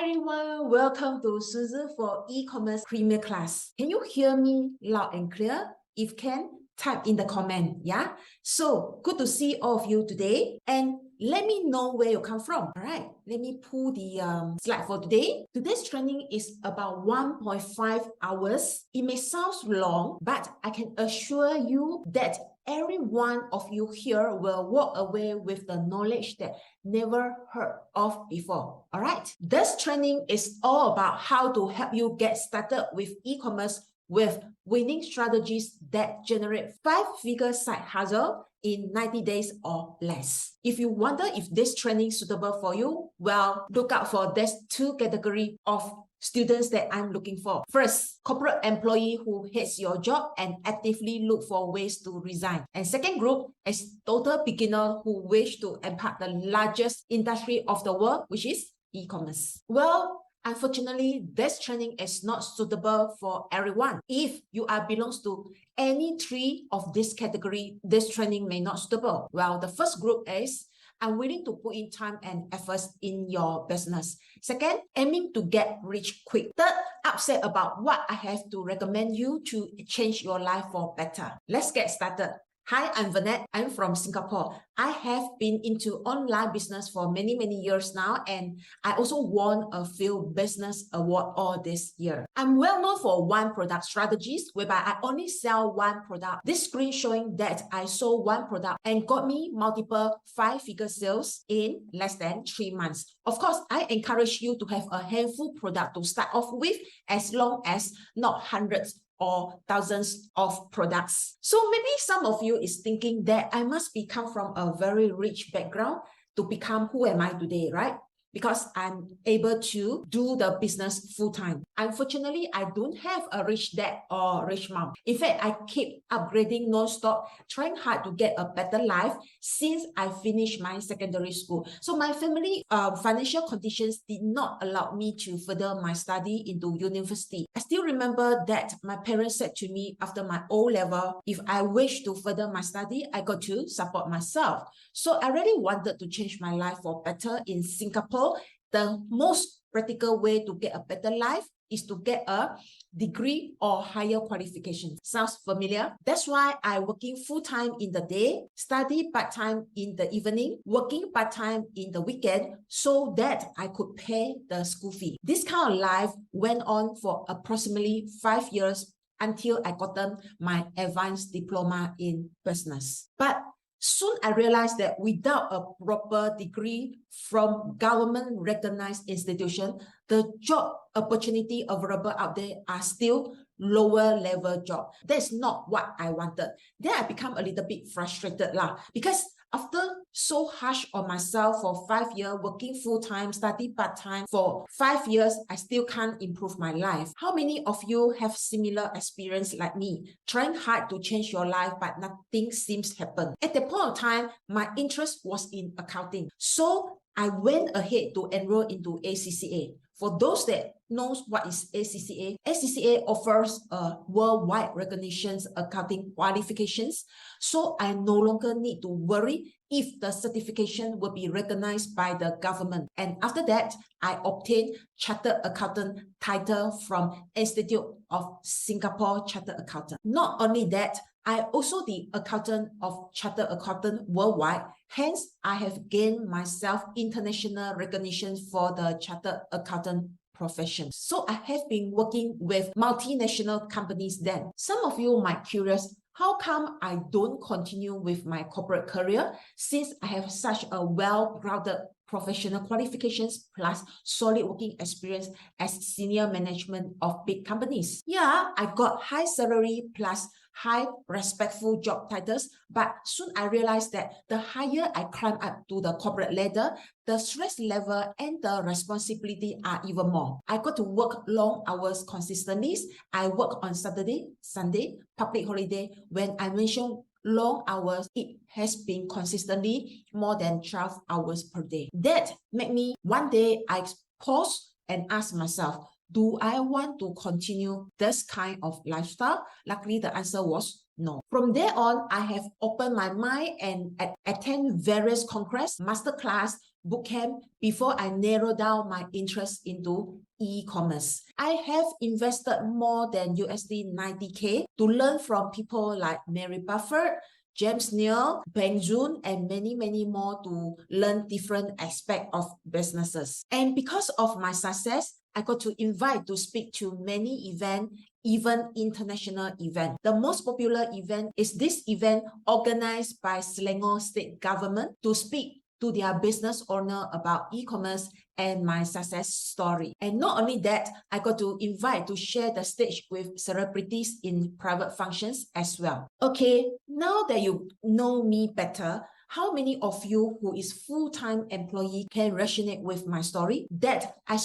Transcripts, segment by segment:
everyone, welcome to Suzu for e-commerce premier class. Can you hear me loud and clear? If can, type in the comment, yeah? So good to see all of you today, and let me know where you come from. All right, let me pull the slide for today. Today's training is about 1.5 hours. It may sound long, but I can assure you that every one of you here will walk away with the knowledge that never heard of before. All right, this training is all about how to help you get started with e-commerce with winning strategies that generate 5-figure side hustle in 90 days or less. If you wonder if this training is suitable for you, well, look out for these two categories of students that I'm looking for. First, corporate employee who hates your job and actively look for ways to resign. And second group is total beginner who wish to impact the largest industry of the world, which is e-commerce. Well, unfortunately, this training is not suitable for everyone. If you belongs to any three of this category, this training may not suitable. Well, the first group is I'm willing to put in time and efforts in your business. Second, aiming to get rich quick. Third, upset about what I have to recommend you to change your life for better. Let's get started. Hi, I'm Vanette. I'm from Singapore. I have been into online business for many years now, and I also won a few business awards all this year. I'm well known for one product strategies, whereby I only sell one product. This screen showing that I sold one product and got me multiple 5-figure sales in less than 3 months. Of course, I encourage you to have a handful product to start off with, as long as not hundreds or thousands of products. So maybe some of you is thinking that I must come from a very rich background to become who am I today, right? Because I'm able to do the business full-time. Unfortunately, I don't have a rich dad or rich mom. In fact, I keep upgrading non-stop, trying hard to get a better life since I finished my secondary school. So my family financial conditions did not allow me to further my study into university. I still remember that my parents said to me after my O-level, if I wish to further my study, I got to support myself. So I really wanted to change my life for better in Singapore. The most practical way to get a better life is to get a degree or higher qualification. Sounds familiar? That's why I'm working full-time in the day, study part-time in the evening, working part-time in the weekend so that I could pay the school fee. This kind of life went on for approximately 5 years until I gotten my advanced diploma in business. But soon I realized that without a proper degree from government-recognized institution, the job opportunity available out there are still lower level job. That's not what I wanted. Then I become a little bit frustrated because after so harsh on myself for 5 years, working full-time, study part-time for 5 years, I still can't improve my life. How many of you have similar experience like me, trying hard to change your life, but nothing seems to happen? At that point of time, my interest was in accounting. So I went ahead to enroll into ACCA. For those that knows what is ACCA, ACCA offers a worldwide recognition accounting qualifications. So I no longer need to worry if the certification will be recognized by the government. And after that, I obtained Chartered Accountant title from Institute of Singapore Chartered Accountant. Not only that, I also the accountant of Chartered Accountant worldwide. Hence, I have gained myself international recognition for the Chartered Accountant profession. So I have been working with multinational companies then. Some of you might curious, how come I don't continue with my corporate career since I have such a well-grounded professional qualifications plus solid working experience as senior management of big companies? Yeah, I got high salary plus high respectful job titles, but soon I realized that the higher I climb up to the corporate ladder, the stress level and the responsibility are even more. I got to work long hours consistently. I work on Saturday, Sunday, public holiday. When I mention long hours, it has been consistently more than 12 hours per day. That made me, one day I pause and ask myself, do I want to continue this kind of lifestyle? Luckily, the answer was no. From there on, I have opened my mind and attend various congress, masterclass, bootcamp before I narrow down my interest into e-commerce. I have invested more than USD 90K to learn from people like Mary Buffett, James Neal, Ben Jun, and many more to learn different aspects of businesses. And because of my success, I got to invite to speak to many events, even international event. The most popular event is this event organized by Selangor State Government to speak to their business owner about e-commerce and my success story. And not only that, I got to invite to share the stage with celebrities in private functions as well. Okay, now that you know me better, how many of you who is full-time employee can resonate with my story? That I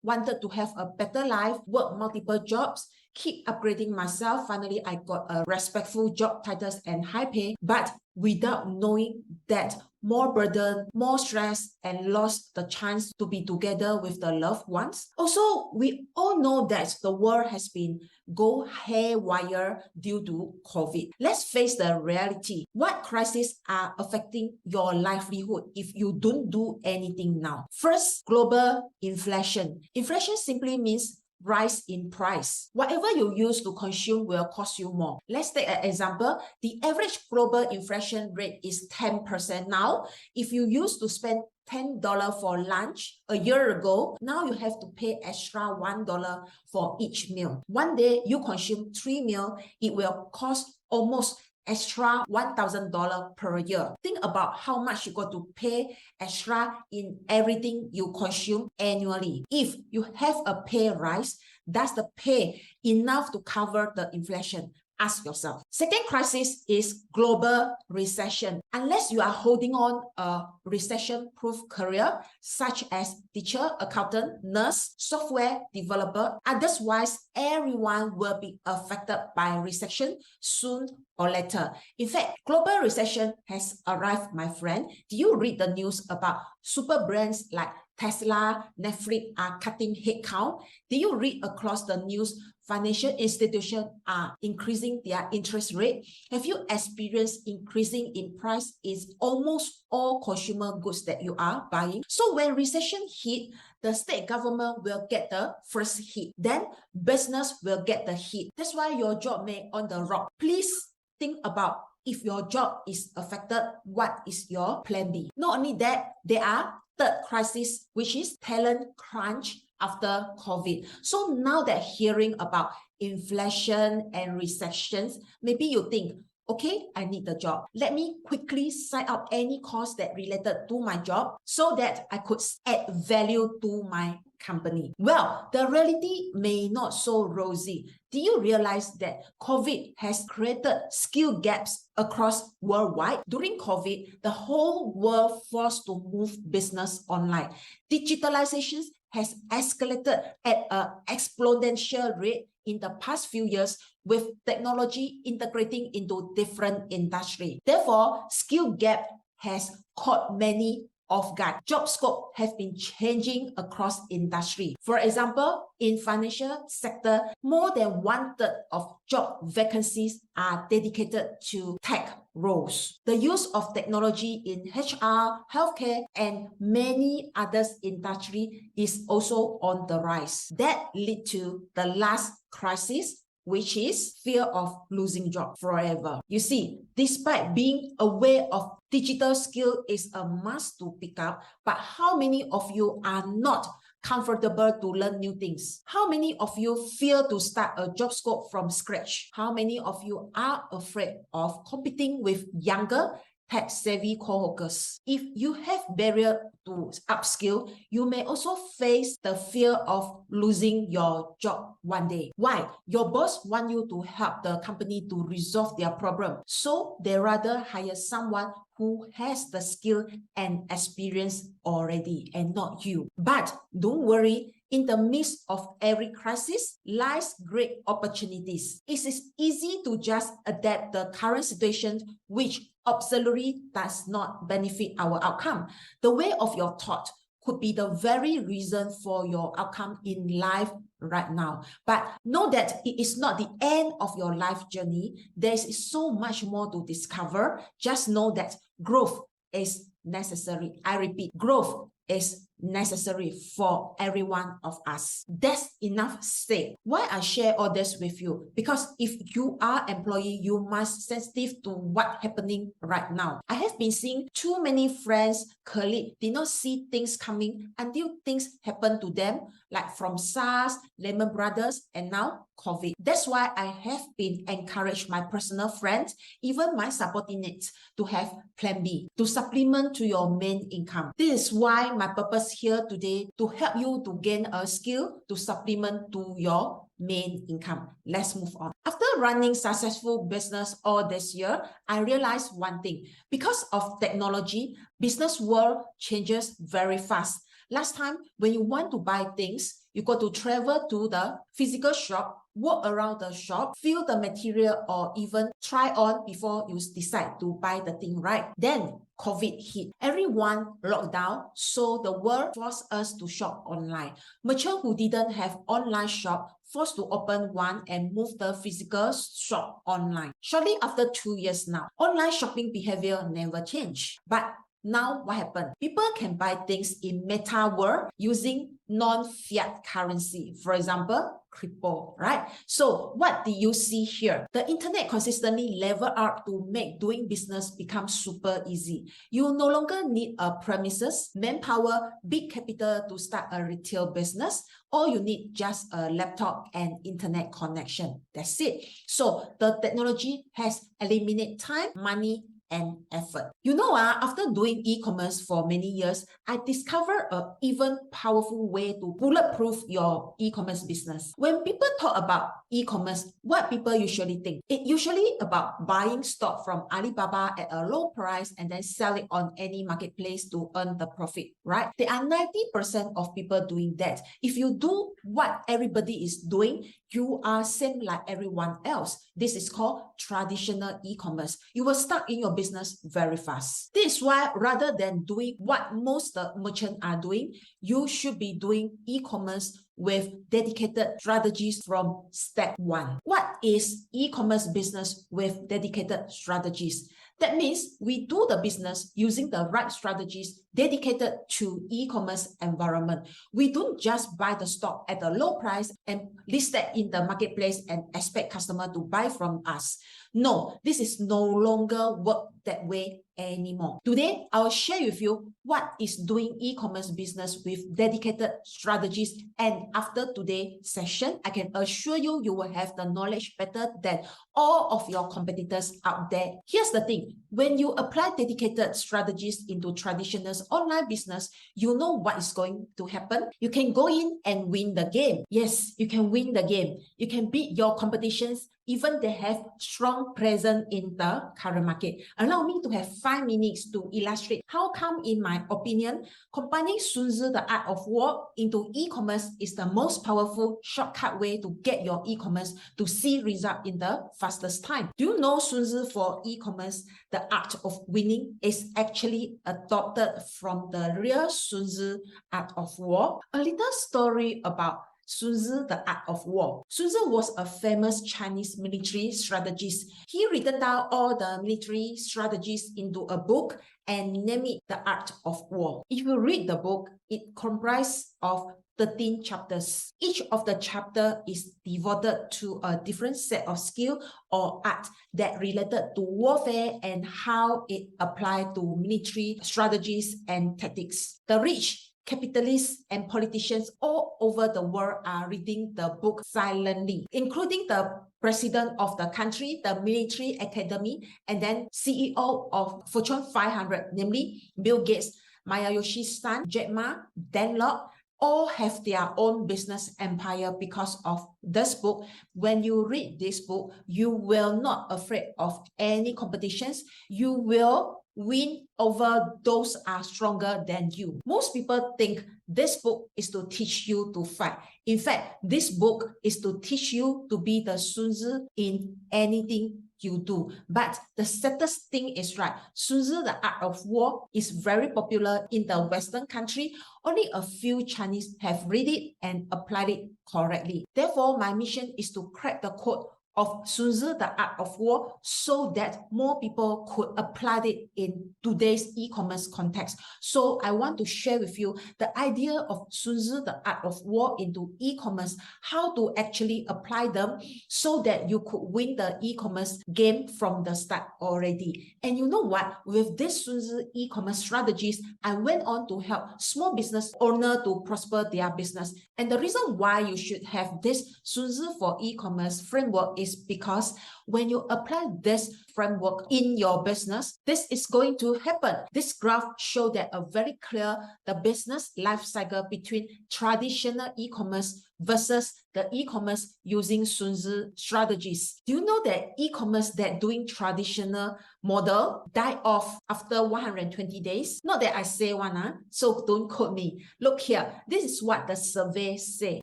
wanted to have a better life, work multiple jobs, keep upgrading myself. Finally, I got a respectful job titles and high pay, but without knowing that more burden, more stress, and lost the chance to be together with the loved ones. Also, we all know that the world has been go haywire due to COVID. Let's face the reality. What crises are affecting your livelihood if you don't do anything now? First, global inflation. Inflation simply means rise in price. Whatever you use to consume will cost you more. Let's take an example. The average global inflation rate is 10% now. If you used to spend $10 for lunch a year ago, now you have to pay extra $1 for each meal. One day you consume 3 meals, it will cost almost extra $1,000 per year. Think about how much you got to pay extra in everything you consume annually. If you have a pay rise, does the pay enough to cover the inflation? Ask yourself. Second crisis is global recession. Unless you are holding on a recession-proof career, such as teacher, accountant, nurse, software developer, otherwise everyone will be affected by recession soon or later. In fact, global recession has arrived, my friend. Do you read the news about super brands like Tesla, Netflix are cutting headcount? Do you read across the news financial institutions are increasing their interest rate? Have you experienced increasing in price in almost all consumer goods that you are buying? So when recession hit, the state government will get the first hit. Then business will get the hit. That's why your job may on the rock. Please think about if your job is affected, what is your plan B? Not only that, there are third crisis, which is talent crunch after COVID. So now that hearing about inflation and recessions, maybe you think, okay, I need the job. Let me quickly sign up any course that related to my job so that I could add value to my company. Well, the reality may not so rosy. Do you realize that COVID has created skill gaps across worldwide? During COVID, the whole world forced to move business online. Digitalization has escalated at an exponential rate in the past few years with technology integrating into different industries. Therefore, skill gap has caught many off guard. Job scope have been changing across industry. For example, in financial sector, more than 1/3 of job vacancies are dedicated to tech roles. The use of technology in HR, healthcare, and many others industry is also on the rise. That lead to the last crisis, which is fear of losing job forever. You see, despite being aware of digital skill is a must to pick up, but how many of you are not comfortable to learn new things? How many of you fear to start a job scope from scratch? How many of you are afraid of competing with younger tech-savvy co-workers? If you have barrier to upskill, you may also face the fear of losing your job one day. Why? Your boss want you to help the company to resolve their problem, so they rather hire someone who has the skill and experience already and not you. But don't worry, in the midst of every crisis lies great opportunities. It is easy to just adapt the current situation, which absolutely does not benefit our outcome. The way of your thought could be the very reason for your outcome in life right now. But know that it is not the end of your life journey. There is so much more to discover. Just know that growth is necessary. I repeat, growth is necessary for every one of us. That's enough said. Why I share all this with you? Because if you are employee, you must sensitive to what's happening right now. I have been seeing too many friends, colleagues did not see things coming until things happen to them, like from SARS, Lehman Brothers, and now COVID. That's why I have been encouraged my personal friends, even my subordinates, to have plan B, to supplement to your main income. This is why my purpose here today to help you to gain a skill to supplement to your main income. Let's move on. After running successful business all this year, I realized one thing. Because of technology, business world changes very fast. Last time, when you want to buy things, you got to travel to the physical shop, walk around the shop, feel the material, or even try on before you decide to buy the thing, right? Then COVID hit. Everyone locked down, so the world forced us to shop online. Merchants who didn't have online shop forced to open one and move the physical shop online. Shortly after 2 years now, online shopping behavior never changed. But now what happened? People can buy things in meta world using non-fiat currency. For example, crypto, right? So what do you see here? The internet consistently level up to make doing business become super easy. You no longer need a premises, manpower, big capital to start a retail business. All you need just a laptop and internet connection. That's it. So the technology has eliminated time, money, and effort. You know, after doing e-commerce for many years, I discovered an even powerful way to bulletproof your e-commerce business. When people talk about e-commerce, what people usually think? It usually about buying stock from Alibaba at a low price and then sell it on any marketplace to earn the profit, right? There are 90% of people doing that. If you do what everybody is doing, you are same like everyone else. This is called traditional e-commerce. You will start in your business very fast. This is why rather than doing what most merchants are doing, you should be doing e-commerce with dedicated strategies from step one. What is e-commerce business with dedicated strategies? That means we do the business using the right strategies dedicated to e-commerce environment. We don't just buy the stock at a low price and list it in the marketplace and expect customer to buy from us. No, this is no longer work that way anymore. Today, I will share with you what is doing e-commerce business with dedicated strategies. And after today's session, I can assure you, you will have the knowledge better than all of your competitors out there. Here's the thing. When you apply dedicated strategies into traditional online business, you know what is going to happen. You can go in and win the game. Yes, you can win the game. You can beat your competitions, even they have strong presence in the current market. Allow me to have 5 minutes to illustrate how come, in my opinion, combining Sun Tzu, the art of war, into e-commerce is the most powerful shortcut way to get your e-commerce to see result in the fastest time. Do you know Sun Tzu for e-commerce, the art of winning, is actually adopted from the real Sun Tzu art of war? A little story about Sun Tzu, the art of war. Sun Tzu was a famous Chinese military strategist. He written down all the military strategies into a book and named it The Art of War. If you read the book, it comprises of 13 chapters. Each of the chapter is devoted to a different set of skill or art that related to warfare and how it applied to military strategies and tactics. The rich, capitalists and politicians all over the world are reading the book silently, including the president of the country, the military academy, and then CEO of Fortune 500, namely Bill Gates, Masayoshi's son, Jack Ma, Dan Lok, all have their own business empire because of this book. When you read this book, you will not afraid of any competitions. You will win over those are stronger than you. Most people think this book is to teach you to fight. In fact, this book is to teach you to be the Sun Tzu in anything you do. But the saddest thing is, right, Sun Tzu, the art of war, is very popular in the Western country. Only a few Chinese have read it and applied it correctly. Therefore, my mission is to crack the code of Sun Tzu, the art of war, so that more people could apply it in today's e-commerce context. So I want to share with you the idea of Sun Tzu, the art of war into e-commerce, how to actually apply them so that you could win the e-commerce game from the start already. And you know what? With this Sun Tzu e-commerce strategies, I went on to help small business owner to prosper their business. And the reason why you should have this Sun Tzu for e-commerce framework is because when you apply this framework in your business, this is going to happen. This graph shows that a very clear the business life cycle between traditional e-commerce versus the e-commerce using Sun Tzu strategies. Do you know that e-commerce that doing traditional model die off after 120 days? Not that I say one, so don't quote me. Look here, this is what the survey say.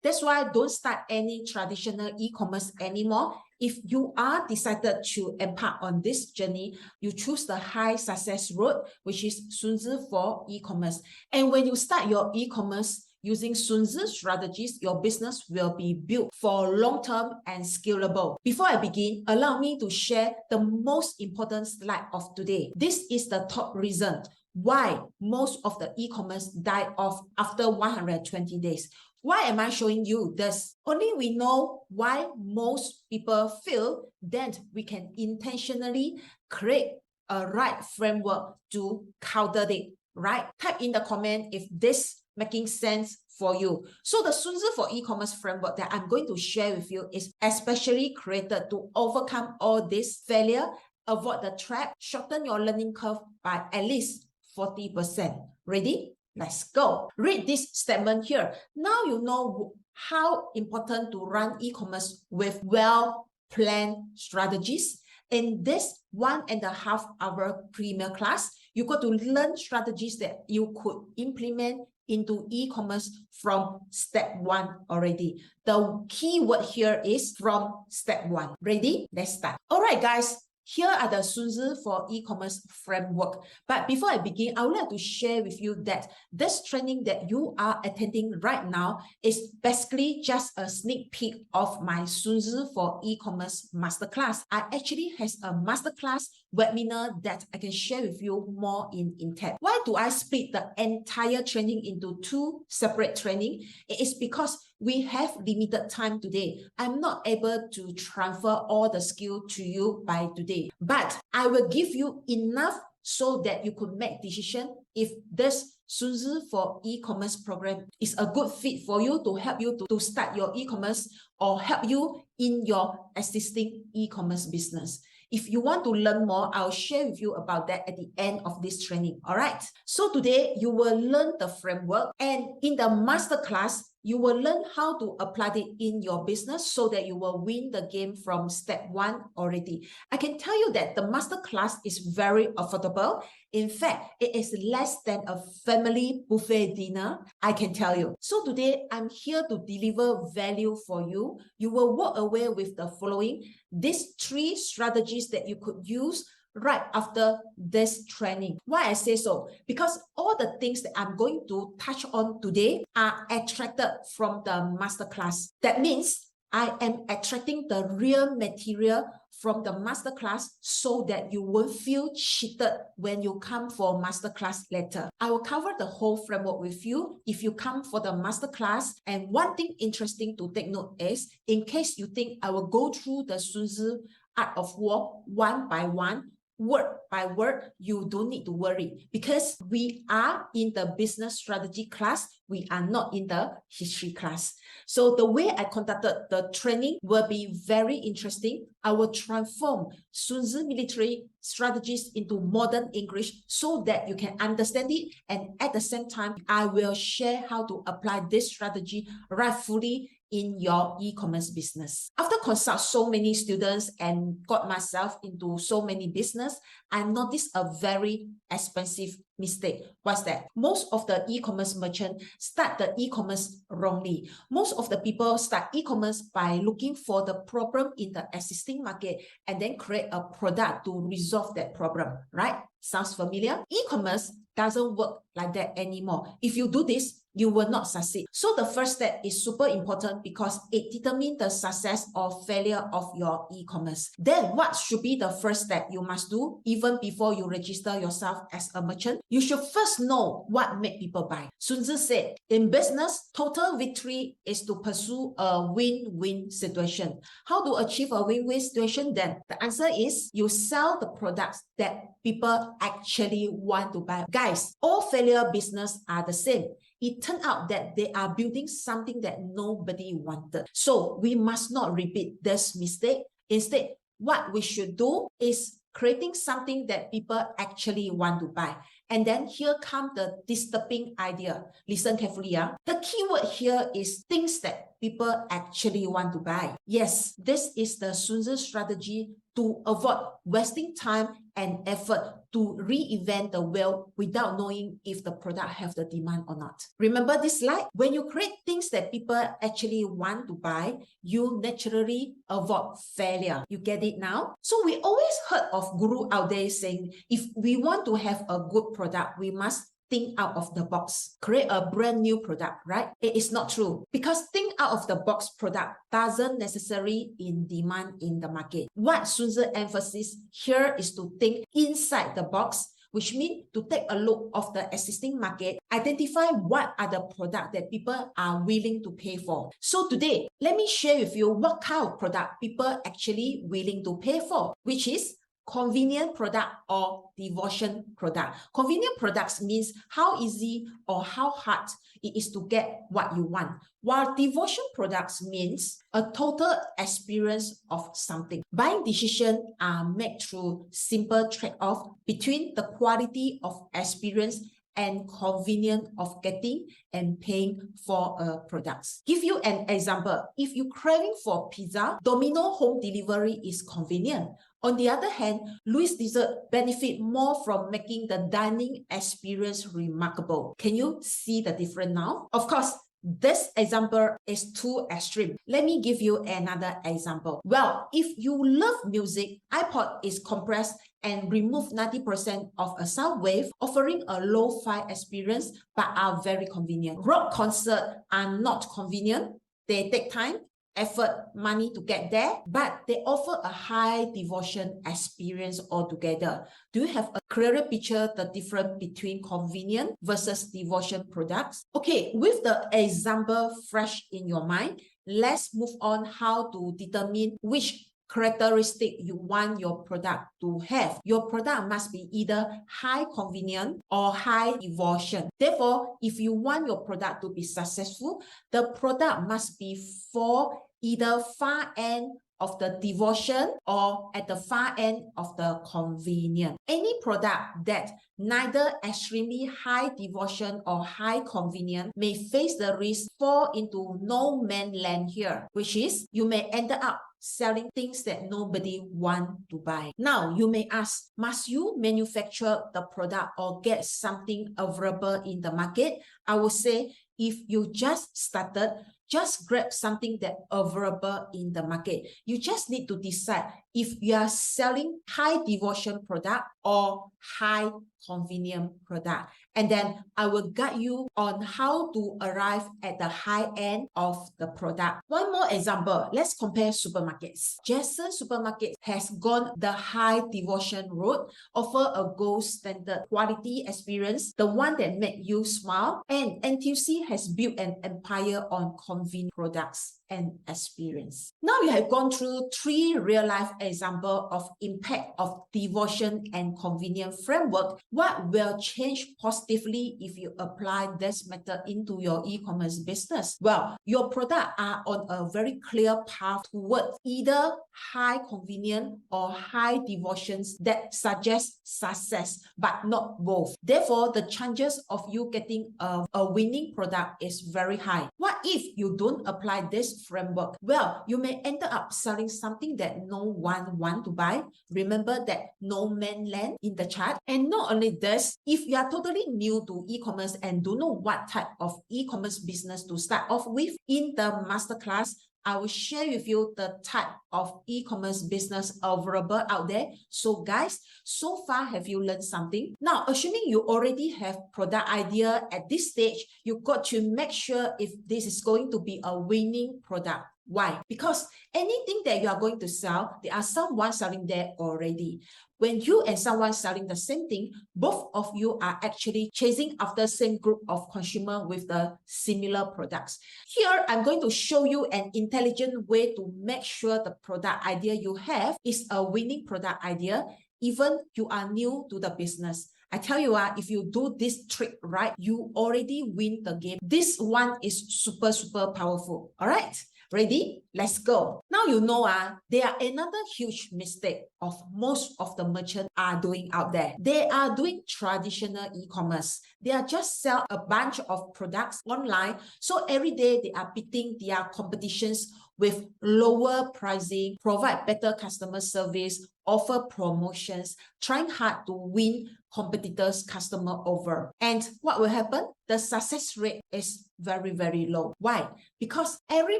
That's why don't start any traditional e-commerce anymore. If you are decided to embark on this journey, you choose the high success road, which is Sun Tzu for e-commerce. And when you start your e-commerce using Sun Tzu strategies, your business will be built for long-term and scalable. Before I begin, allow me to share the most important slide of today. This is the top reason why most of the e-commerce die off after 120 days. Why am I showing you this? Only we know why most people fail, then we can intentionally create a right framework to counter it, right? Type in the comment if this making sense for you. So the Sun Tzu for e-commerce framework that I'm going to share with you is especially created to overcome all this failure, avoid the trap, shorten your learning curve by at least 40%. Ready? Let's go. Read this statement here. Now you know how important to run e-commerce with well-planned strategies. In this 1.5 hour premier class, you got to learn strategies that you could implement into e-commerce from step 1 already. The key word here is from step 1. Ready? Let's start. All right, guys. Here are the Sun Tzu for e-commerce framework. But before I begin, I would like to share with you that this training that you are attending right now is basically just a sneak peek of my Sun Tzu for e-commerce masterclass. I actually have a masterclass webinar that I can share with you more in depth. Why do I split the entire training into 2 separate training? It is because we have limited time today. I'm not able to transfer all the skill to you by today, but I will give you enough so that you could make decision if this Sun Tzu for e-commerce program is a good fit for you to help you to start your e-commerce or help you in your existing e-commerce business. If you want to learn more, I'll share with you about that at the end of this training. All right. So today you will learn the framework, and in the masterclass, you will learn how to apply it in your business so that you will win the game from step 1 already. I can tell you that the masterclass is very affordable. In fact, it is less than a family buffet dinner, I can tell you. So today, I'm here to deliver value for you. You will walk away with the following. These 3 strategies that you could use right after this training. Why I say so? Because all the things that I'm going to touch on today are extracted from the masterclass. That means I am extracting the real material from the masterclass so that you won't feel cheated when you come for masterclass later. I will cover the whole framework with you if you come for the masterclass. And one thing interesting to take note is, in case you think I will go through the Sun Tzu Art of War one by one, word by word, you don't need to worry because we are in the business strategy class. We are not in the history class. So the way I conducted the training will be very interesting. I will transform Sun Tzu military strategies into modern English so that you can understand it. And at the same time, I will share how to apply this strategy rightfully in your e-commerce business. After consult so many students and got myself into so many business, I noticed a very expensive mistake. What's that? Most of the e-commerce merchants start the e-commerce wrongly. Most of the people start e-commerce by looking for the problem in the existing market and then create a product to resolve that problem, right? Sounds familiar? E-commerce doesn't work like that anymore. If you do this, you will not succeed. So the first step is super important because it determines the success or failure of your e-commerce. Then what should be the first step you must do even before you register yourself as a merchant? You should first know what make people buy. Sun Tzu said, in business, total victory is to pursue a win-win situation. How to achieve a win-win situation then? The answer is you sell the products that people actually want to buy. Guys, all failure business are the same. It turned out that they are building something that nobody wanted. So we must not repeat this mistake. Instead, what we should do is creating something that people actually want to buy. And then here comes the disturbing idea. Listen carefully. The keyword here is things that people actually want to buy. Yes, this is the Sun Tzu strategy to avoid wasting time and effort to reinvent the wheel without knowing if the product have the demand or not. Remember this slide? When you create things that people actually want to buy, you naturally avoid failure. You get it now? So we always heard of guru out there saying, if we want to have a good product, we must think out of the box, create a brand new product, right? It is not true because think out of the box product doesn't necessarily in demand in the market. What Sun Tzu emphasis here is to think inside the box, which means to take a look of the existing market, identify what are the products that people are willing to pay for. So today, let me share with you what kind of product people actually willing to pay for, which is convenient product or devotion product. Convenient products means how easy or how hard it is to get what you want, while devotion products means a total experience of something. Buying decisions are made through simple trade-off between the quality of experience and convenience of getting and paying for products. Give you an example. If you're craving for pizza, Domino home delivery is convenient. On the other hand, Louis Dessert benefit more from making the dining experience remarkable. Can you see the difference now? Of course, this example is too extreme. Let me give you another example. Well, if you love music, iPod is compressed and remove 90% of a sound wave, offering a lo-fi experience but are very convenient. Rock concerts are not convenient. They take time, effort, money to get there, but they offer a high devotion experience altogether. Do you have a clearer picture the difference between convenient versus devotion products? Okay, with the example fresh in your mind, let's move on how to determine which characteristic you want your product to have. Your product must be either high convenience or high devotion. Therefore, if you want your product to be successful, the product must be for either far end of the devotion or at the far end of the convenience. Any product that neither extremely high devotion or high convenience may face the risk fall into no man's land here, which is you may end up selling things that nobody want to buy. Now, you may ask, must you manufacture the product or get something available in the market? I would say, if you just started, just grab something that available in the market. You just need to decide if you are selling high devotion product or high convenient product. And then I will guide you on how to arrive at the high end of the product. One more example, let's compare supermarkets. Jason Supermarket has gone the high devotion route, offer a gold standard quality experience, the one that make you smile, and NTUC has built an empire on convenient products and experience. Now you have gone through 3 real-life examples of impact of devotion and convenient framework. What will change positively if you apply this method into your e-commerce business? Well, your products are on a very clear path towards either high convenience or high devotions that suggest success, but not both. Therefore, the chances of you getting a winning product is very high. What if you don't apply this framework? Well, you may end up selling something that no one want to buy. Remember that no man land in the chart. And not only this, if you are totally new to e-commerce and don't know what type of e-commerce business to start off with, in the masterclass, I will share with you the type of e-commerce business available out there. So guys, so far have you learned something? Now, assuming you already have product idea at this stage, you got to make sure if this is going to be a winning product. Why? Because anything that you are going to sell, there are someone selling there already. When you and someone selling the same thing, both of you are actually chasing after same group of consumer with the similar products. Here, I'm going to show you an intelligent way to make sure the product idea you have is a winning product idea, even you are new to the business. I tell you, if you do this trick right, you already win the game. This one is super, super powerful. All right. Ready? Let's go. Now you know there are another huge mistake of most of the merchants are doing out there. They are doing traditional e-commerce. They are just sell a bunch of products online. So every day they are beating their competitions with lower pricing, provide better customer service, offer promotions, trying hard to win competitors' customer over. And what will happen? The success rate is very, very low. Why? Because every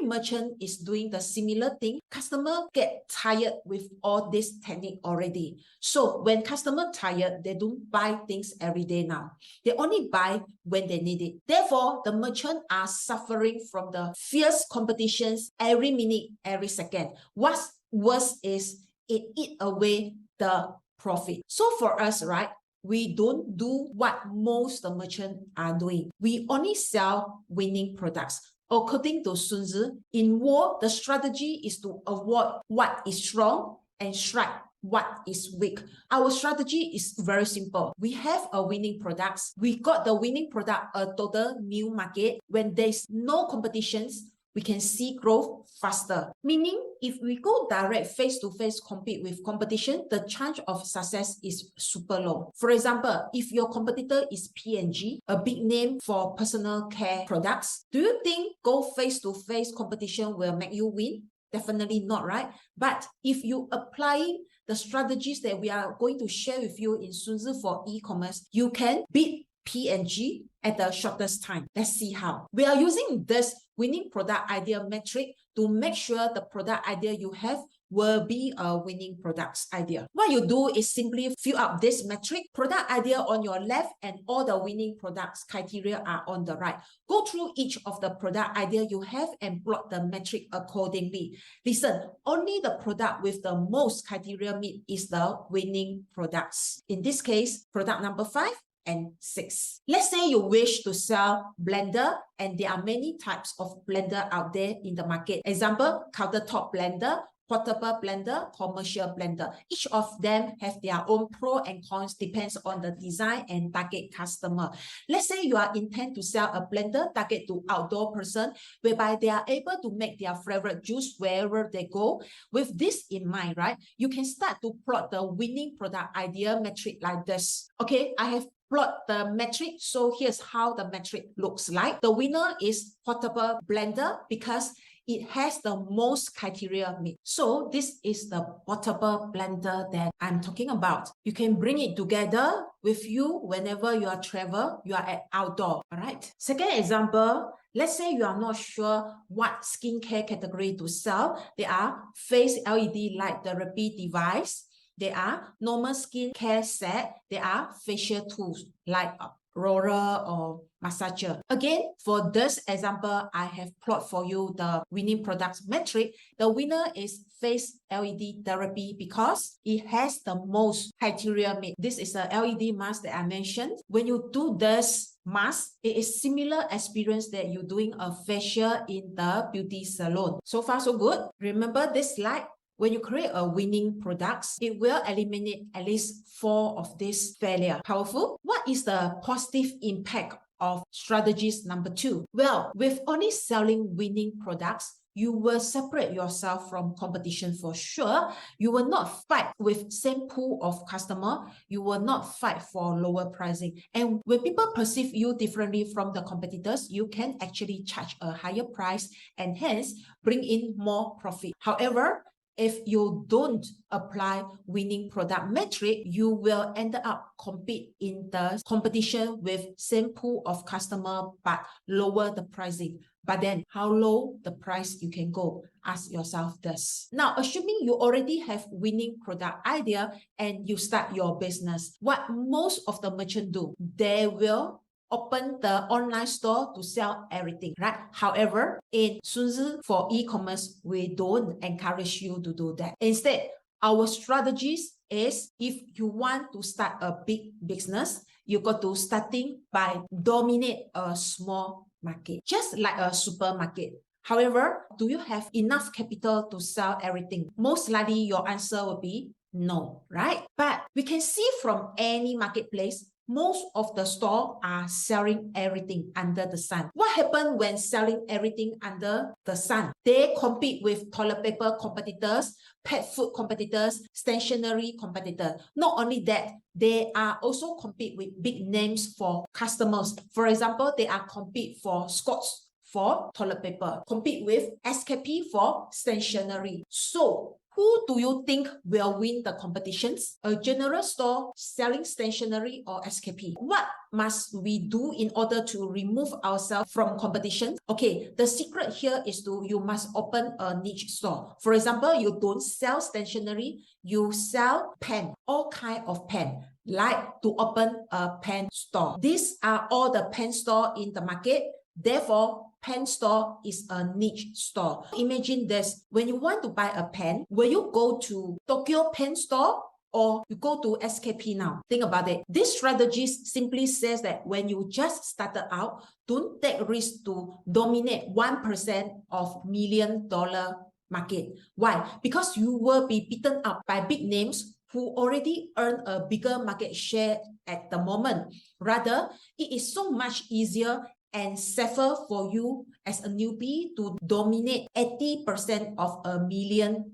merchant is doing the similar thing. Customer get tired with all this technique already. So when customer tired, they don't buy things every day now. They only buy when they need it. Therefore, the merchant are suffering from the fierce competitions every minute, every second. What's worse is it eat away the profit. So for us, right, we don't do what most the merchants are doing. We only sell winning products. According to Sun Tzu, in war, the strategy is to avoid what is strong and strike what is weak. Our strategy is very simple. We have a winning products. We got the winning product, a total new market. When there's no competitions, we can see growth faster. Meaning, if we go direct face-to-face compete with competition, the chance of success is super low. For example, if your competitor is P&G, a big name for personal care products, do you think go face-to-face competition will make you win? Definitely not, right? But if you applying the strategies that we are going to share with you in Sun Tzu for e-commerce, you can beat P&G at the shortest time. Let's see how. We are using this winning product idea metric to make sure the product idea you have will be a winning products idea. What you do is simply fill up this metric, product idea on your left, and all the winning products criteria are on the right. Go through each of the product idea you have and plot the metric accordingly. Listen, only the product with the most criteria meet is the winning products. In this case, product number 5 and 6. Let's say you wish to sell blender, and there are many types of blender out there in the market. Example, countertop blender, portable blender, commercial blender. Each of them have their own pro and cons, depends on the design and target customer. Let's say you are intent to sell a blender target to outdoor person, whereby they are able to make their favorite juice wherever they go. With this in mind, right, you can start to plot the winning product idea metric like this. Okay, I have plot the metric. So here's how the metric looks like. The winner is portable blender because it has the most criteria meet. So this is the portable blender that I'm talking about. You can bring it together with you whenever you are travel, you are at outdoor, all right? Second example, let's say you are not sure what skincare category to sell. There are face LED light therapy device. There are normal skin care set. There are facial tools like roller or massager. Again, for this example, I have plot for you the winning products metric. The winner is face LED therapy because it has the most criteria meet. This is a LED mask that I mentioned. When you do this mask, it is similar experience that you're doing a facial in the beauty salon. So far, so good. Remember this slide? When you create a winning products, it will eliminate at least 4 of these failure. Powerful? What is the positive impact of strategies number 2? Well, with only selling winning products, you will separate yourself from competition for sure. You will not fight with same pool of customer. You will not fight for lower pricing. And when people perceive you differently from the competitors, you can actually charge a higher price and hence bring in more profit. However, if you don't apply winning product metric, you will end up compete in the competition with same pool of customer but lower the pricing. But then how low the price you can go? Ask yourself this. Now, assuming you already have winning product idea and you start your business, what most of the merchant do? They will open the online store to sell everything, right? However, in Sunzi for e-commerce, we don't encourage you to do that. Instead, our strategies is if you want to start a big business, you got to starting by dominate a small market, just like a supermarket. However, do you have enough capital to sell everything? Most likely your answer will be no, right? But we can see from any marketplace, most of the store are selling everything under the sun. What happened when selling everything under the sun? They compete with toilet paper competitors, pet food competitors, stationery competitors. Not only that, they are also compete with big names for customers. For example, they are compete for Scotch for toilet paper, compete with SKP for stationery. So who do you think will win the competitions? A general store selling stationery or SKP? What must we do in order to remove ourselves from competition? Okay, the secret here is you must open a niche store. For example, you don't sell stationery, you sell pen, all kind of pen. Like to open a pen store. These are all the pen store in the market. Therefore, pen store is a niche store. Imagine this, when you want to buy a pen, will you go to Tokyo pen store or you go to SKP now? Think about it. This strategy simply says that when you just started out, don't take risk to dominate 1% of $1 million market. Why? Because you will be beaten up by big names who already earn a bigger market share at the moment. Rather, it is so much easier and safer for you as a newbie to dominate 80% of $1 million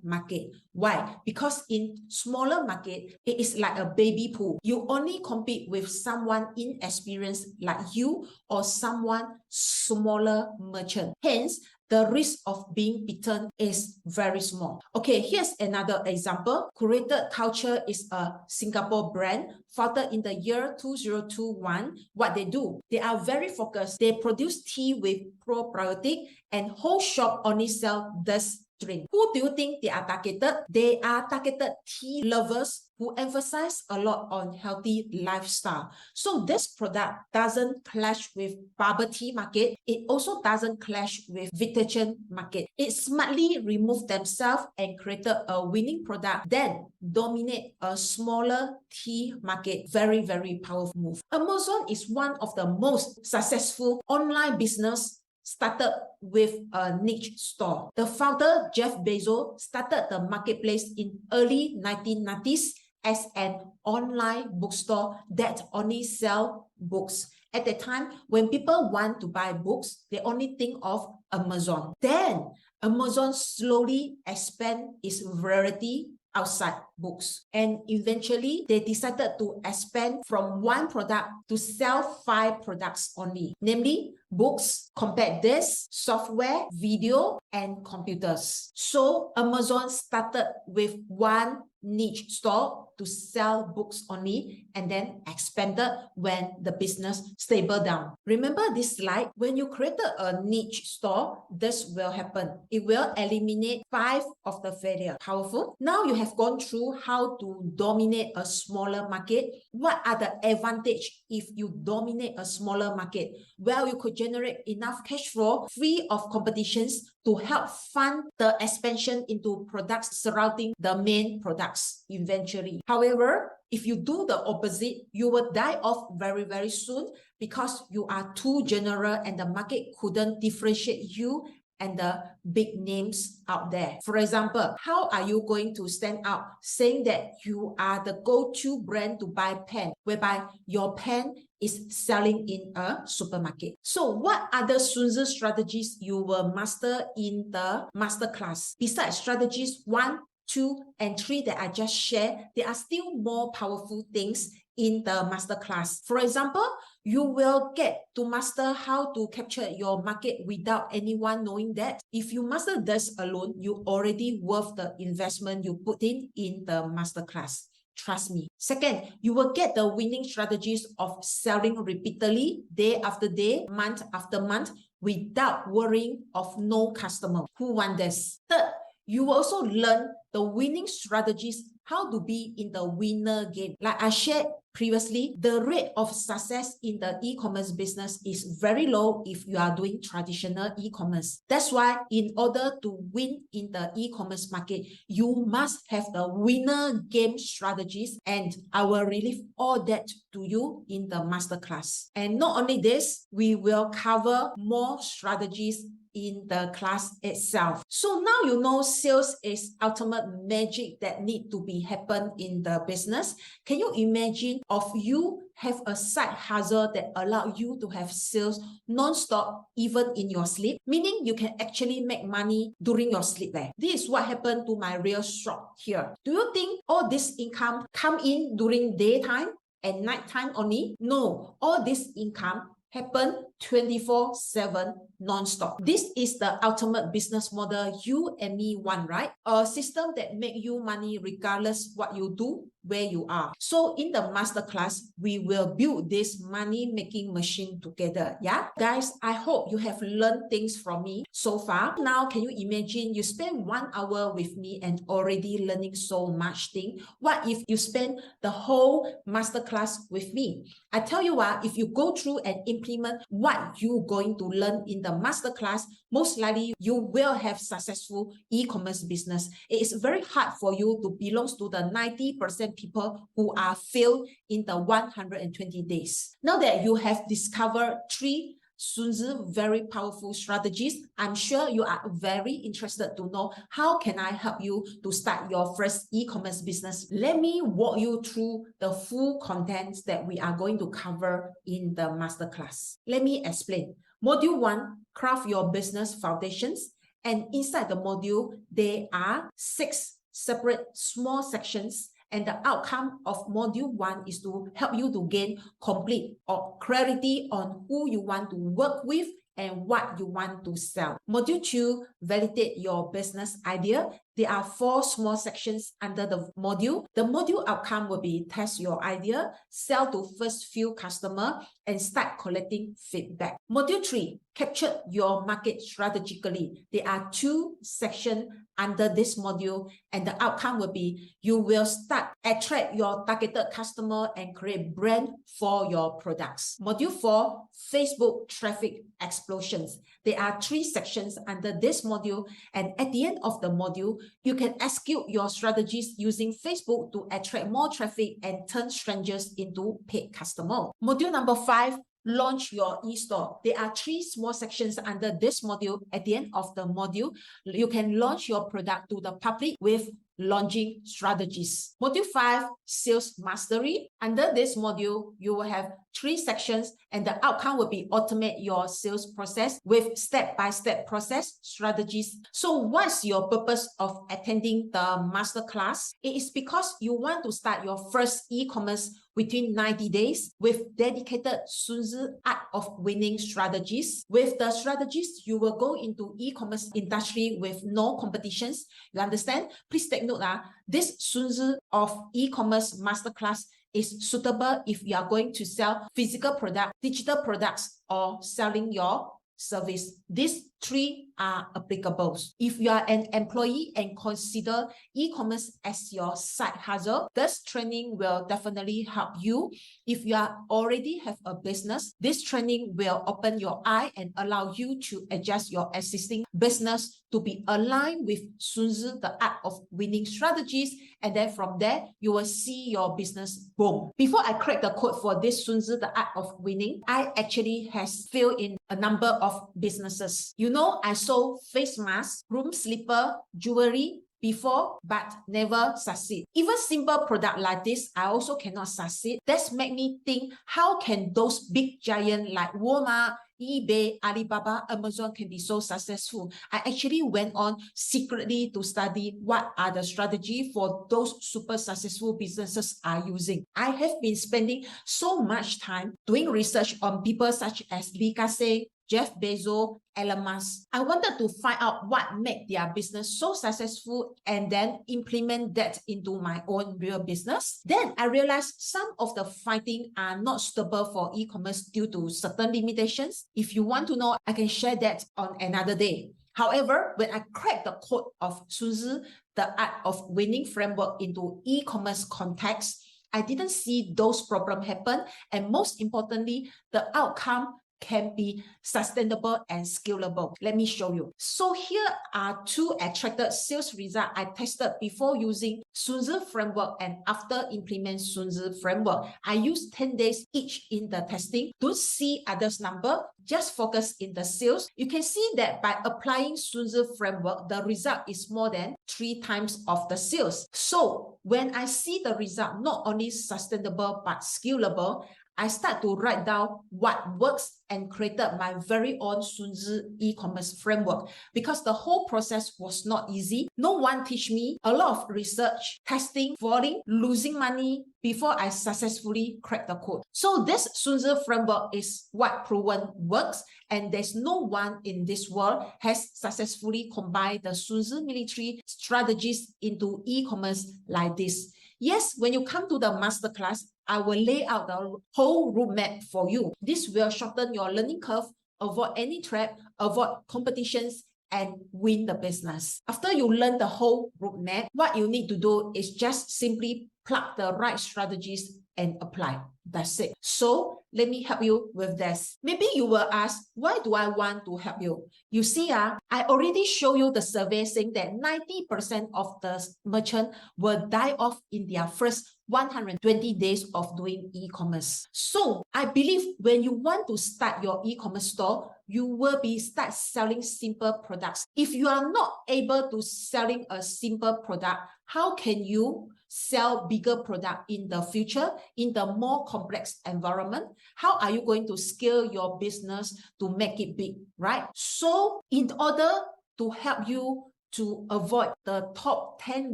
market. Why? Because in smaller market, it is like a baby pool. You only compete with someone inexperienced like you or someone smaller merchant. Hence, the risk of being beaten is very small. Okay, here's another example. Curated Culture is a Singapore brand founded in the year 2021. What they do, they are very focused. They produce tea with probiotic and whole shop only sell this drink. Who do you think they are targeted? They are targeted tea lovers who emphasize a lot on healthy lifestyle. So this product doesn't clash with bubble tea market. It also doesn't clash with vintage market. It smartly removed themselves and created a winning product, then dominate a smaller tea market. Very, very powerful move. Amazon is one of the most successful online business started with a niche store. The founder, Jeff Bezos, started the marketplace in early 1990s as an online bookstore that only sell books. At the time, when people want to buy books, they only think of Amazon. Then, Amazon slowly expand its variety outside books. And eventually, they decided to expand from one product to sell 5 products only, namely books, compact discs, software, video, and computers. So Amazon started with one niche store to sell books only and then expanded when the business stable down. Remember this slide? When you created a niche store, this will happen. It will eliminate 5 of the failure. Powerful. Now you have gone through how to dominate a smaller market. What are the advantage if you dominate a smaller market? Well, you could generate enough cash flow free of competitions to help fund the expansion into products surrounding the main products eventually. However, if you do the opposite, you will die off very, very soon because you are too general and the market couldn't differentiate you and the big names out there. For example, how are you going to stand out saying that you are the go-to brand to buy pen, whereby your pen is selling in a supermarket? So what other Sunzi strategies you will master in the masterclass? Besides strategies 1, 2, and 3 that I just shared, there are still more powerful things in the masterclass. For example, you will get to master how to capture your market without anyone knowing that. If you master this alone, you already worth the investment you put in the masterclass. Trust me. Second, you will get the winning strategies of selling repeatedly, day after day, month after month, without worrying of no customer. Who want this? Third, you will also learn the winning strategies, how to be in the winner game. Like I shared previously, the rate of success in the e-commerce business is very low if you are doing traditional e-commerce. That's why in order to win in the e-commerce market, you must have the winner game strategies, and I will relieve all that to you in the masterclass. And not only this, we will cover more strategies in the class itself. So now you know sales is ultimate magic that need to be happen in the business. Can you imagine of you have a side hustle that allow you to have sales non-stop even in your sleep? Meaning you can actually make money during your sleep. This is what happened to my real shop here. Do you think all this income come in during daytime and nighttime only? No, all this income happen 24/7 non-stop. This is the ultimate business model you and me want, right? A system that make you money regardless what you do, where you are. So in the masterclass, we will build this money-making machine together. Yeah, guys, I hope you have learned things from me so far. Now, can you imagine you spend 1 hour with me and already learning so much thing? What if you spend the whole masterclass with me? I tell you what, if you go through and implement what you're going to learn in the masterclass, most likely you will have successful e-commerce business. It is very hard for you to belong to the 90% people who are failed in the 120 days. Now that you have discovered 3 Sun Tzu very powerful strategies, I'm sure you are very interested to know how can I help you to start your first e-commerce business. Let me walk you through the full contents that we are going to cover in the masterclass. Let me explain. Module 1, craft your business foundations. And inside the module, there are 6 separate small sections. And the outcome of module 1 is to help you to gain complete or clarity on who you want to work with and what you want to sell. Module 2, validate your business idea. There are 4 small sections under the module. The module outcome will be test your idea, sell to first few customers, and start collecting feedback. Module 3, capture your market strategically. There are 2 sections under this module, and the outcome will be you will start attract your targeted customer and create brand for your products. Module 4, Facebook traffic explosions. There are 3 sections under this module, and at the end of the module, you can execute your strategies using Facebook to attract more traffic and turn strangers into paid customers. Module number 5, launch your e-store. There are 3 small sections under this module. At the end of the module, you can launch your product to the public with launching strategies. Module 5, sales mastery. Under this module, you will have 3 sections, and the outcome will be automate your sales process with step-by-step process strategies. So what's your purpose of attending the masterclass? It is because you want to start your first e-commerce within 90 days with dedicated Sun Tzu art of winning strategies. With the strategies, you will go into e-commerce industry with no competitions. You understand? Please take note. This Sun Tzu of e-commerce masterclass is suitable if you are going to sell physical product, digital products, or selling your service. These 3 are applicable. If you are an employee and consider e-commerce as your side hustle, this training will definitely help you. If you are already have a business, this training will open your eye and allow you to adjust your existing business to be aligned with Sun Tzu, the art of winning strategies. And then from there, you will see your business boom. Before I crack the code for this Sun Tzu, the art of winning, I actually has failed in a number of businesses. You know, I sold face masks, room slipper, jewelry before, but never succeed. Even simple product like this, I also cannot succeed. That's make me think, how can those big giants like Walmart eBay, Alibaba, Amazon can be so successful, I actually went on secretly to study what are the strategy for those super successful businesses are using. I have been spending so much time doing research on people such as Lee Ka-seng, Jeff Bezos, Elon Musk. I wanted to find out what made their business so successful and then implement that into my own real business. Then I realized some of the findings are not suitable for e-commerce due to certain limitations. If you want to know, I can share that on another day. However, when I cracked the code of Sun Tzu, the art of winning framework into e-commerce context, I didn't see those problems happen. And most importantly, the outcome can be sustainable and scalable. Let me show you. So here are two attracted sales results I tested before using Sun Tzu framework and after implement Sun Tzu framework. I used 10 days each in the testing. Don't see others number, just focus in the sales. You can see that by applying Sun Tzu framework, the result is more than 3 times of the sales. So when I see the result not only sustainable but scalable, I start to write down what works and created my very own Sun Tzu e-commerce framework because the whole process was not easy. No one teach me, a lot of research, testing, falling, losing money before I successfully cracked the code. So this Sun Tzu framework is what proven works, and there's no one in this world has successfully combined the Sun Tzu military strategies into e-commerce like this. Yes, when you come to the masterclass, I will lay out the whole roadmap for you. This will shorten your learning curve, avoid any trap, avoid competitions, and win the business. After you learn the whole roadmap, what you need to do is just simply plug the right strategies and apply. That's it. So let me help you with this. Maybe you will ask, why do I want to help you? You see, I already show you the survey saying that 90% of the merchant will die off in their first 120 days of doing e-commerce. So I believe when you want to start your e-commerce store, you will be start selling simple products. If you are not able to selling a simple product, how can you sell bigger product in the future in the more complex environment? How are you going to scale your business to make it big, right? So in order to help you to avoid the top 10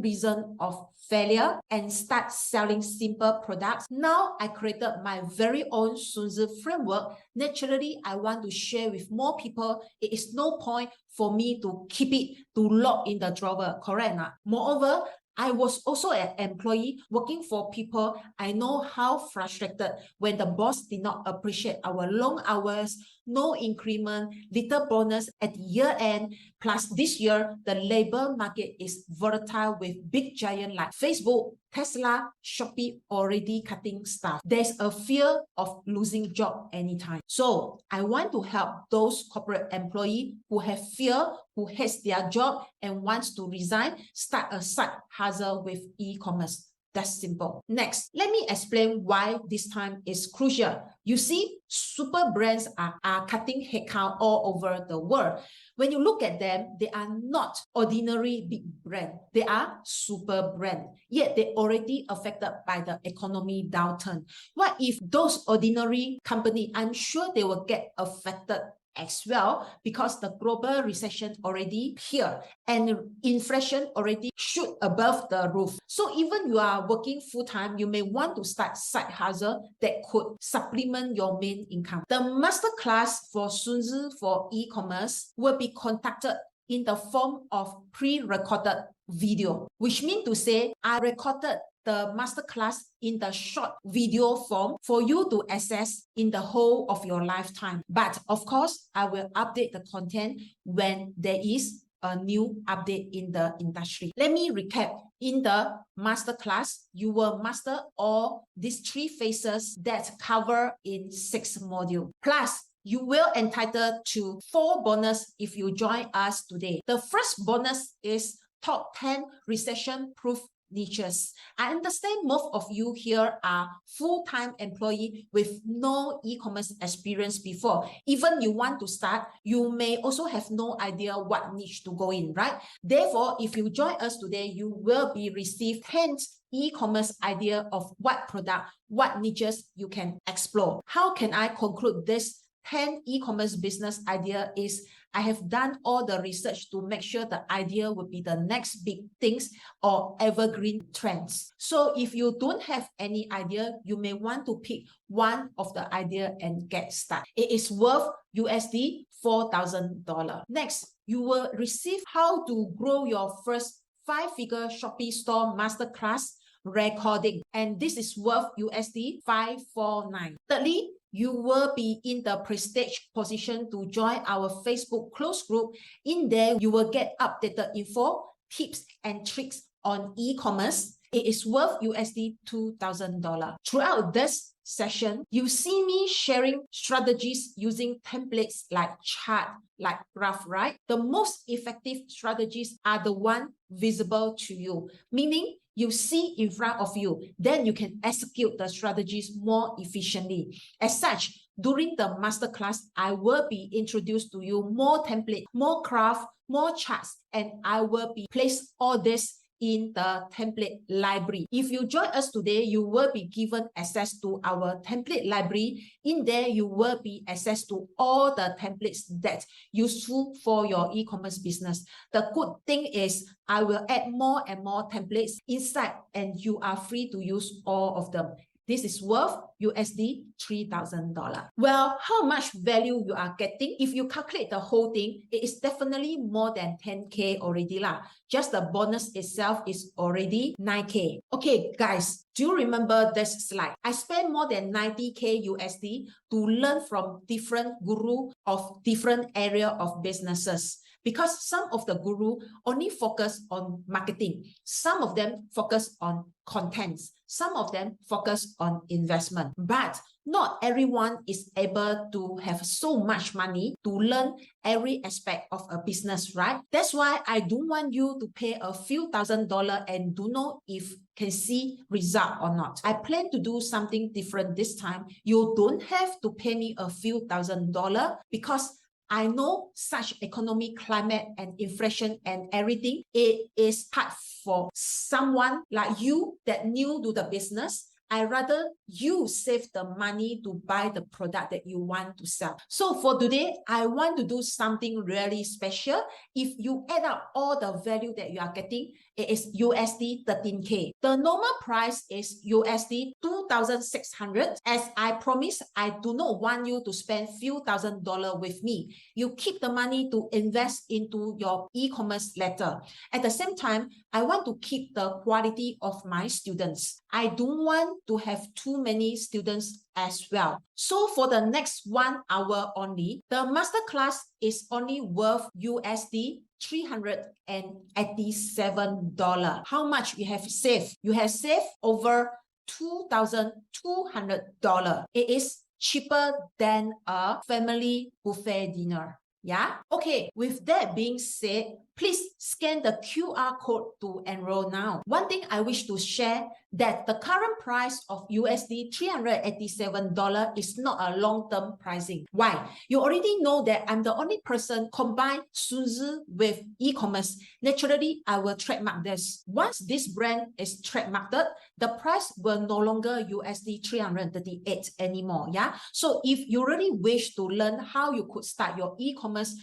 reasons of failure and start selling simple products, now I created my very own Sun Tzu framework. Naturally, I want to share with more people. It is no point for me to keep it to lock in the drawer, correct? Moreover, I was also an employee working for people. I know how frustrated when the boss did not appreciate our long hours, no increment, little bonus at year end. Plus this year, the labor market is volatile with big giants like Facebook, Tesla, Shopee already cutting staff. There's a fear of losing job anytime. So I want to help those corporate employees who have fear, who hates their job and wants to resign, start a side hustle with e-commerce. That's simple. Next, let me explain why this time is crucial. You see, super brands are cutting headcount all over the world. When you look at them, they are not ordinary big brand. They are super brand. Yet they already affected by the economy downturn. What if those ordinary company, I'm sure they will get affected as well because the global recession already here and inflation already shoot above the roof. So even you are working full-time, you may want to start side hustle that could supplement your main income. The masterclass for Sun Tzu for e-commerce will be conducted in the form of pre-recorded video, which means to say I recorded the masterclass in the short video form for you to access in the whole of your lifetime. But of course, I will update the content when there is a new update in the industry. Let me recap. In the masterclass, you will master all these 3 phases that cover in 6 modules. Plus, you will entitled to 4 bonus if you join us today. The first bonus is top 10 recession-proof niches. I understand most of you here are full-time employee with no e-commerce experience before. Even you want to start, you may also have no idea what niche to go in, right? Therefore, if you join us today, you will be received 10 e-commerce idea of what product, what niches you can explore. How can I conclude this 10 e-commerce business idea is I have done all the research to make sure the idea will be the next big things or evergreen trends. So if you don't have any idea, you may want to pick one of the idea and get started. It is worth USD $4,000. Next, you will receive how to grow your first 5-figure Shopee store masterclass recording, and this is worth USD 549. Thirdly, you will be in the prestige position to join our Facebook closed group. In there, you will get updated info, tips, and tricks on e-commerce. It is worth USD $2,000. Throughout this session, you see me sharing strategies using templates like chart, like graph, right? The most effective strategies are the one visible to you, meaning you see in front of you, then you can execute the strategies more efficiently. As such, during the masterclass, I will be introduced to you more template, more craft, more charts, and I will be place all this in the template library. If you join us today, you will be given access to our template library. In there, you will be access to all the templates that useful for your e-commerce business. The good thing is I will add more and more templates inside, and you are free to use all of them. This is worth USD $3,000. Well, how much value you are getting? If you calculate the whole thing, it is definitely more than 10K already lah. Just the bonus itself is already 9K. Okay, guys, do you remember this slide? I spent more than 90K USD to learn from different guru of different area of businesses. Because some of the guru only focus on marketing. Some of them focus on contents. Some of them focus on investment. But not everyone is able to have so much money to learn every aspect of a business, right? That's why I don't want you to pay a few $1,000s and don't know if can see result or not. I plan to do something different this time. You don't have to pay me a few $1,000s because I know such economic climate and inflation and everything, it is hard for someone like you that new to the business. I rather you save the money to buy the product that you want to sell. So for today, I want to do something really special. If you add up all the value that you are getting, it is USD 13K. The normal price is USD 2,600. As I promised, I do not want you to spend few $1,000s with me. You keep the money to invest into your e-commerce later. At the same time, I want to keep the quality of my students. I don't want to have too many students as well. So for the next 1 hour only, the masterclass is only worth USD $387. How much you have saved? You have saved over $2,200. It is cheaper than a family buffet dinner. Yeah? Okay, with that being said, please scan the QR code to enroll now. One thing I wish to share that the current price of USD $387 is not a long-term pricing. Why? You already know that I'm the only person combine Sunzi with e-commerce. Naturally, I will trademark this. Once this brand is trademarked, the price will no longer USD 338 anymore. Yeah. So if you really wish to learn how you could start your e-commerce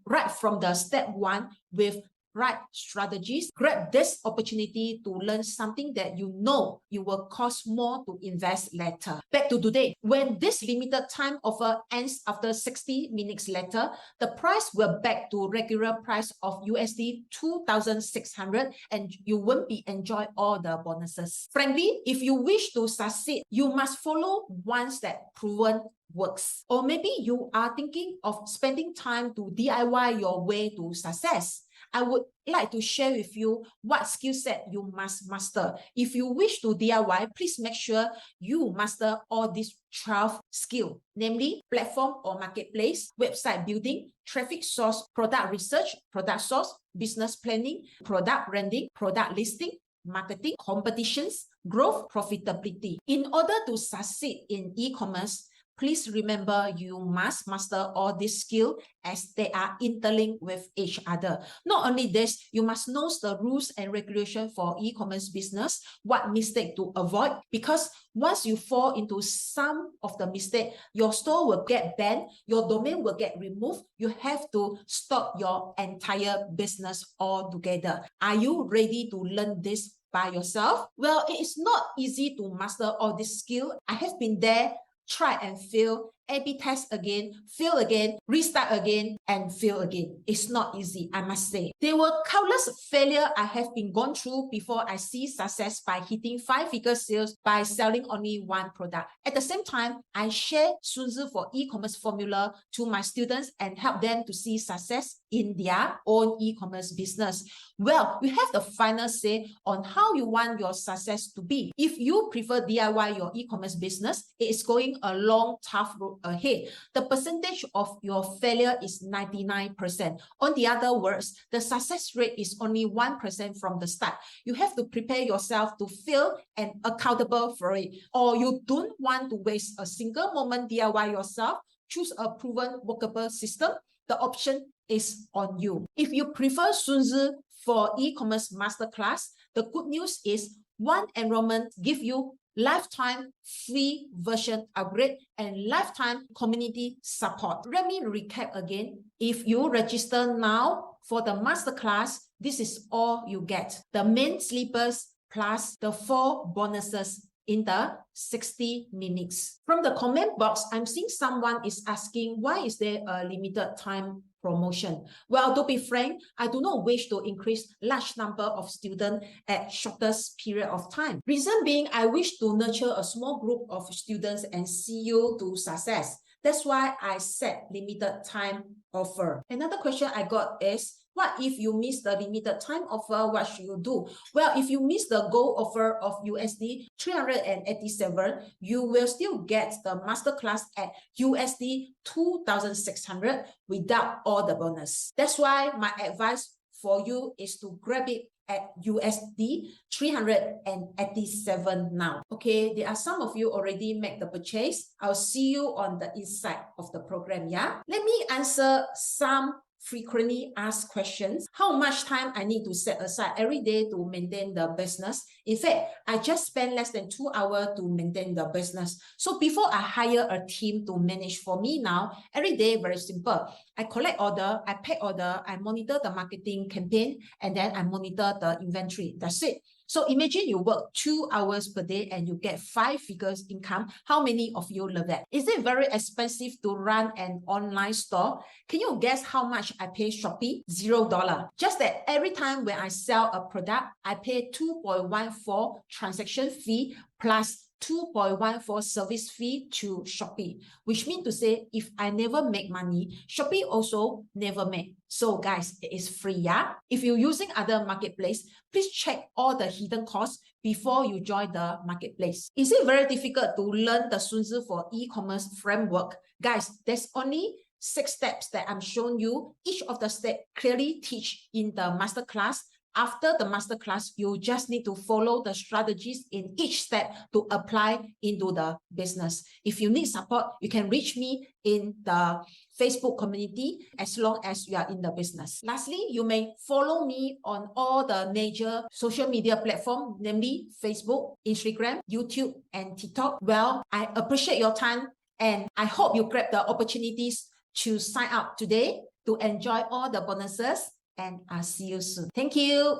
right from the step 1 with right strategies, grab this opportunity to learn something that you know you will cost more to invest later. Back to today, when this limited time offer ends after 60 minutes later, the price will back to regular price of USD 2,600 and you won't be enjoy all the bonuses. Frankly, if you wish to succeed, you must follow ones that proven works. Or maybe you are thinking of spending time to DIY your way to success. I would like to share with you what skill set you must master. If you wish to DIY, please make sure you master all these 12 skills, namely platform or marketplace, website building, traffic source, product research, product source, business planning, product branding, product listing, marketing, competitions, growth, profitability. In order to succeed in e-commerce, please remember you must master all these skills as they are interlinked with each other. Not only this, you must know the rules and regulation for e-commerce business, what mistake to avoid, because once you fall into some of the mistake, your store will get banned, your domain will get removed. You have to stop your entire business altogether. Are you ready to learn this by yourself? Well, it is not easy to master all this skill. I have been there, try and fail, A/B test again, fail again, restart again, and fail again. It's not easy, I must say. There were countless failures I have been gone through before I see success by hitting 5-figure sales by selling only one product. At the same time, I share Sun Tzu for e-commerce formula to my students and help them to see success in their own e-commerce business. Well, you have the final say on how you want your success to be. If you prefer DIY your e-commerce business, it is going a long, tough road ahead. The percentage of your failure is 99%. On the other words, the success rate is only 1% from the start. You have to prepare yourself to fail and accountable for it. Or you don't want to waste a single moment DIY yourself, choose a proven workable system. The option is on you. If you prefer Sun Tzu for e-commerce masterclass, the good news is one enrollment gives you lifetime free version upgrade and lifetime community support. Let me recap again. If you register now for the masterclass, this is all you get. The main sleepers plus the 4 bonuses in the 60 minutes. From the comment box, I'm seeing someone is asking, why is there a limited time promotion? Well, to be frank, I do not wish to increase large number of students at shortest period of time. Reason being, I wish to nurture a small group of students and see you to success. That's why I set limited time offer. Another question I got is, what if you miss the limited time offer? What should you do? Well, if you miss the gold offer of USD 387, you will still get the masterclass at USD 2,600 without all the bonus. That's why my advice for you is to grab it at USD 387 now. Okay, there are some of you already make the purchase. I'll see you on the inside of the program, yeah? Let me answer some frequently asked questions. How much time I need to set aside every day to maintain the business? In fact, I just spend less than 2 hours to maintain the business. So before I hire a team to manage for me now, every day very simple. I collect order, I pack order, I monitor the marketing campaign, and then I monitor the inventory. That's it. So imagine you work 2 hours per day and you get 5 figures income. How many of you love that? Is it very expensive to run an online store? Can you guess how much I pay Shopee? $0. Just that every time when I sell a product, I pay 2.14 transaction fee plus 2.14 service fee to Shopee, which means to say if I never make money, Shopee also never make. So guys, it is free, yeah? If you're using other marketplace, please check all the hidden costs before you join the marketplace. Is it very difficult to learn the Sun Tzu for e-commerce framework? Guys, there's only 6 steps that I'm showing you. Each of the steps clearly teach in the masterclass. After the masterclass, you just need to follow the strategies in each step to apply into the business. If you need support, you can reach me in the Facebook community as long as you are in the business. Lastly, you may follow me on all the major social media platforms, namely Facebook, Instagram, YouTube, and TikTok. Well, I appreciate your time and I hope you grab the opportunities to sign up today to enjoy all the bonuses, and I'll see you soon. Thank you.